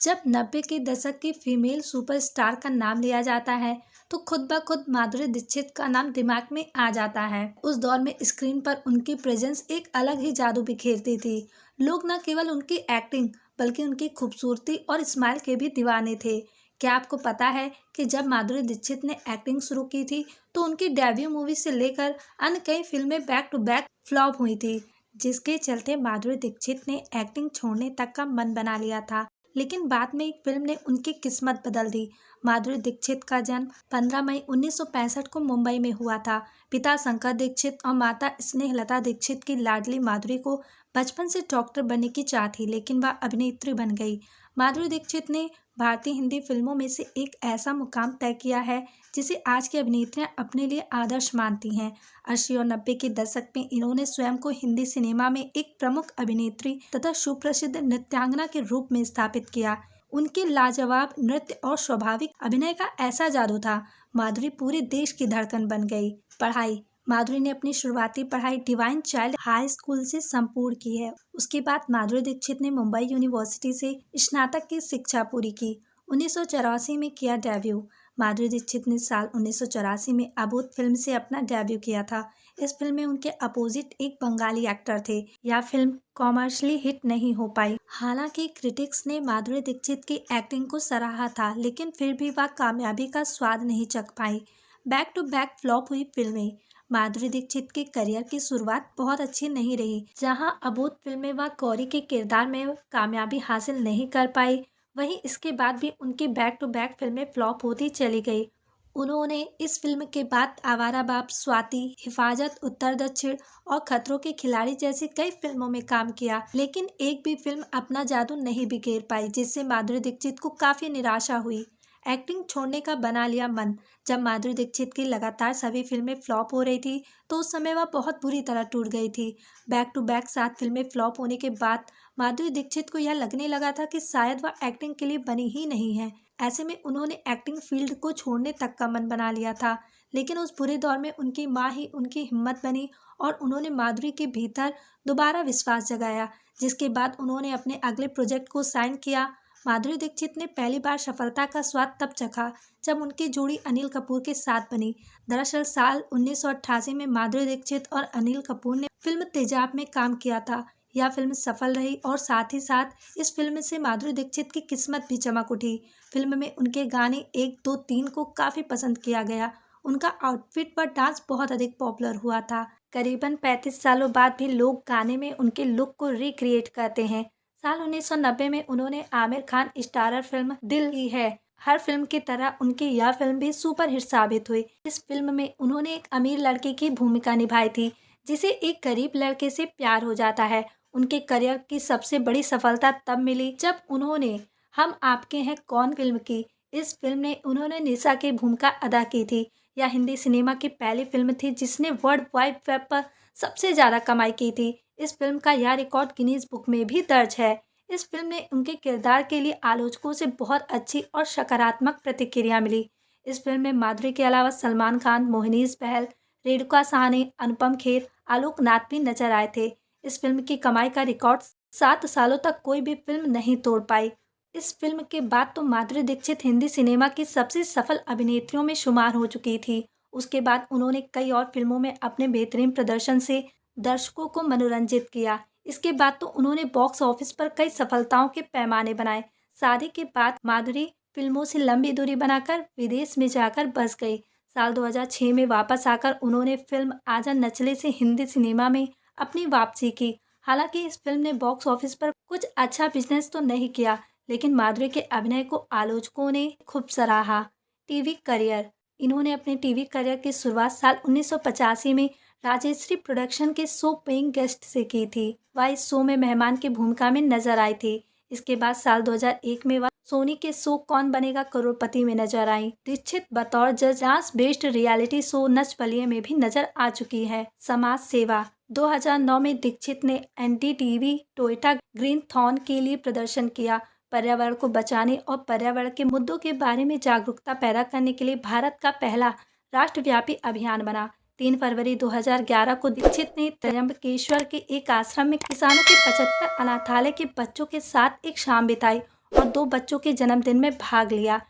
जब 90 के दशक की फीमेल सुपरस्टार का नाम लिया जाता है तो खुद ब खुद माधुरी दीक्षित का नाम दिमाग में आ जाता है। उस दौर में स्क्रीन पर उनकी प्रेजेंस एक अलग ही जादू बिखेरती थी। लोग न केवल उनकी एक्टिंग बल्कि उनकी खूबसूरती और स्माइल के भी दीवाने थे। क्या आपको पता है कि जब माधुरी दीक्षित ने एक्टिंग शुरू की थी तो उनकी डेब्यू मूवी से लेकर अन्य कई फिल्में बैक टू बैक फ्लॉप हुई थी, जिसके चलते माधुरी दीक्षित ने एक्टिंग छोड़ने तक का मन बना लिया था। लेकिन बाद में एक फिल्म ने उनकी किस्मत बदल दी। माधुरी दीक्षित का जन्म 15 मई 1965 को मुंबई में हुआ था। पिता शंकर दीक्षित और माता स्नेहलता दीक्षित की लाडली माधुरी को बचपन से डॉक्टर बनने की चाह थी, लेकिन वह अभिनेत्री बन गई। माधुरी दीक्षित ने भारतीय हिंदी फिल्मों में से एक ऐसा मुकाम तय किया है जिसे आज की अभिनेत्रियां अपने लिए आदर्श मानती हैं। 80 और 90 के दशक में इन्होंने स्वयं को हिंदी सिनेमा में एक प्रमुख अभिनेत्री तथा सुप्रसिद्ध नृत्यांगना के रूप में स्थापित किया। उनके लाजवाब नृत्य और स्वाभाविक अभिनय का ऐसा जादू था, माधुरी पूरे देश की धड़कन बन गई। पढ़ाई। माधुरी ने अपनी शुरुआती पढ़ाई डिवाइन चाइल्ड हाई स्कूल से संपूर्ण की है। उसके बाद माधुरी दीक्षित ने मुंबई यूनिवर्सिटी से स्नातक की शिक्षा पूरी की। 1984 में किया डेब्यू। माधुरी दीक्षित ने साल 1984 में अबोध फिल्म से अपना डेब्यू किया था। इस फिल्म में उनके अपोजिट एक बंगाली एक्टर थे। यह फिल्म कॉमर्शियली हिट नहीं हो पाई। हालांकि क्रिटिक्स ने माधुरी दीक्षित की एक्टिंग को सराहा था, लेकिन फिर भी वह कामयाबी का स्वाद नहीं चख पाई। बैक टू बैक फ्लॉप हुई फिल्में। माधुरी दीक्षित के करियर की शुरुआत बहुत अच्छी नहीं रही। जहां अबोध फिल्म में वह गौरी के किरदार में कामयाबी हासिल नहीं कर पाई, वहीं इसके बाद भी उनकी बैक टू बैक फिल्में फ्लॉप होती चली गई। उन्होंने इस फिल्म के बाद आवारा बाप, स्वाति, हिफाजत, उत्तर दक्षिण और खतरों के खिलाड़ी जैसी कई फिल्मों में काम किया, लेकिन एक भी फिल्म अपना जादू नहीं बिखेर पाई, जिससे माधुरी दीक्षित को काफी निराशा हुई। एक्टिंग छोड़ने का बना लिया मन। जब माधुरी दीक्षित की लगातार सभी फिल्में फ्लॉप हो रही थी तो उस समय वह बहुत बुरी तरह टूट गई थी। बैक टू बैक 7 फिल्में फ्लॉप होने के बाद माधुरी दीक्षित को यह लगने लगा था कि शायद वह एक्टिंग के लिए बनी ही नहीं है। ऐसे में उन्होंने एक्टिंग फील्ड को छोड़ने तक का मन बना लिया था, लेकिन उस बुरे दौर में उनकी माँ ही उनकी हिम्मत बनी और उन्होंने माधुरी के भीतर दोबारा विश्वास जगाया, जिसके बाद उन्होंने अपने अगले प्रोजेक्ट को साइन किया। माधुरी दीक्षित ने पहली बार सफलता का स्वाद तब चखा जब उनकी जोड़ी अनिल कपूर के साथ बनी। दरअसल साल 1988 में माधुरी दीक्षित और अनिल कपूर ने फिल्म तेजाब में काम किया था। यह फिल्म सफल रही और साथ ही साथ इस फिल्म से माधुरी दीक्षित की किस्मत भी चमक उठी। फिल्म में उनके गाने 1, 2, 3 को काफी पसंद किया गया। उनका आउटफिट पर डांस बहुत अधिक पॉपुलर हुआ था। करीबन 35 सालों बाद भी लोग गाने में उनके लुक को रिक्रिएट करते हैं। साल 1990 में उन्होंने आमिर खान स्टारर फिल्म दिल की है। हर फिल्म की तरह उनकी यह फिल्म भी सुपर हिट साबित हुई। इस फिल्म में उन्होंने एक अमीर लड़के की भूमिका निभाई थी जिसे एक गरीब लड़के से प्यार हो जाता है। उनके करियर की सबसे बड़ी सफलता तब मिली जब उन्होंने हम आपके हैं कौन फिल्म की। इस फिल्म में उन्होंने निशा की भूमिका अदा की थी। यह हिंदी सिनेमा की पहली फिल्म थी जिसने वर्ल्ड वाइड वेब पर सबसे ज्यादा कमाई की थी। इस फिल्म का यह रिकॉर्ड गिनीज बुक में भी दर्ज है। इस फिल्म ने उनके किरदार के लिए आलोचकों से बहुत अच्छी और सकारात्मक प्रतिक्रिया मिली। इस फिल्म में माधुरी के अलावा सलमान खान, मोहनीश बहल, रेणुका साहनी, अनुपम खेर, आलोक नाथ भी नजर आए थे। इस फिल्म की कमाई का रिकॉर्ड 7 सालों तक कोई भी फिल्म नहीं तोड़ पाई। इस फिल्म के बाद तो माधुरी दीक्षित हिंदी सिनेमा की सबसे सफल अभिनेत्रियों में शुमार हो चुकी थी। उसके बाद उन्होंने कई और फिल्मों में अपने बेहतरीन प्रदर्शन से दर्शकों को मनोरंजित किया। इसके बाद तो उन्होंने बॉक्स ऑफिस पर कई सफलताओं के पैमाने बनाए। शादी के बाद माधुरी फिल्मों से लंबी दूरी बनाकर विदेश में जाकर बस गई। साल 2006 में वापस आकर उन्होंने फिल्म आजा नचले से हिंदी सिनेमा में अपनी वापसी की। हालांकि इस फिल्म ने बॉक्स ऑफिस पर कुछ अच्छा बिजनेस तो नहीं किया, लेकिन माधुरी के अभिनय को आलोचकों ने खूब सराहा। TV career. इन्होंने अपने टीवी करियर की शुरुआत साल 1985 में राजेश्री प्रोडक्शन के शो पेइंग गेस्ट से की थी। वह इस शो में मेहमान की भूमिका में नजर आई थी। इसके बाद साल 2001 में वह सोनी के शो कौन बनेगा करोड़पति में नजर आई। दीक्षित बतौर जज dance based reality show Nach Baliye में भी नजर आ चुकी है। समाज सेवा। 2009 में दीक्षित ने एनडीटीवी टोयोटा ग्रीन थॉन के लिए प्रदर्शन किया। पर्यावरण को बचाने और पर्यावरण के मुद्दों के बारे में जागरूकता पैदा करने के लिए भारत का पहला राष्ट्रव्यापी अभियान बना। 3 फरवरी 2011 को दीक्षित ने त्र्यंबकेश्वर के एक आश्रम में किसानों के 75 अनाथालय के बच्चों के साथ एक शाम बिताई और 2 बच्चों के जन्मदिन में भाग लिया।